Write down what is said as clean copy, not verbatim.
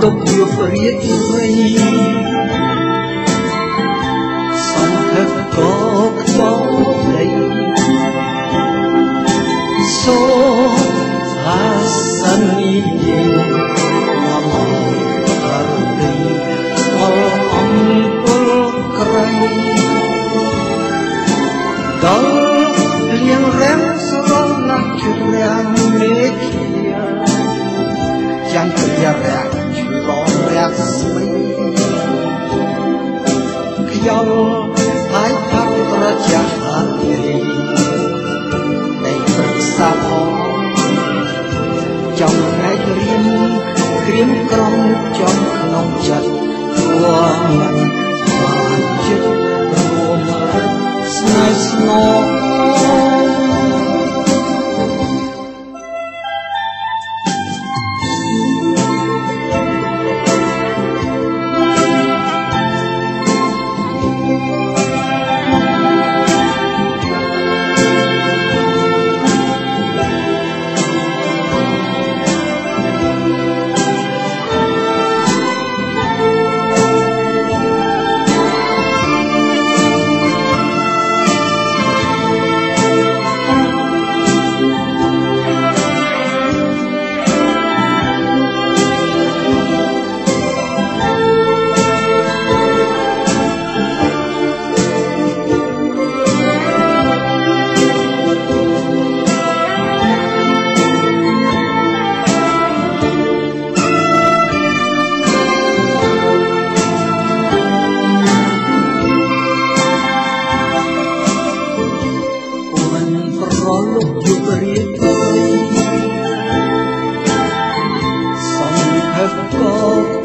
លោកយករៀបរីសង្ឃឹកក៏ខ្ចោដីសូហាសិនីអមរដីអអង្គលក្រៃដល់លៀងរាំងស្រលាក់ជ្រាំមេឃយ៉ាងគ្រារះឆ្លងរះស្មីខ្យល់ហើយផាត់ត្រជាក់ហាត់នៃព្រឹកសាផងចំថ្ងៃរៀមក្រៀមក្រំចំក្នុងចិត្តព្រោះមិនបានចិត្តរួមរឹកស្នេហ៍ស្នងលោកយករៀបរីសង្ឃឹកក៏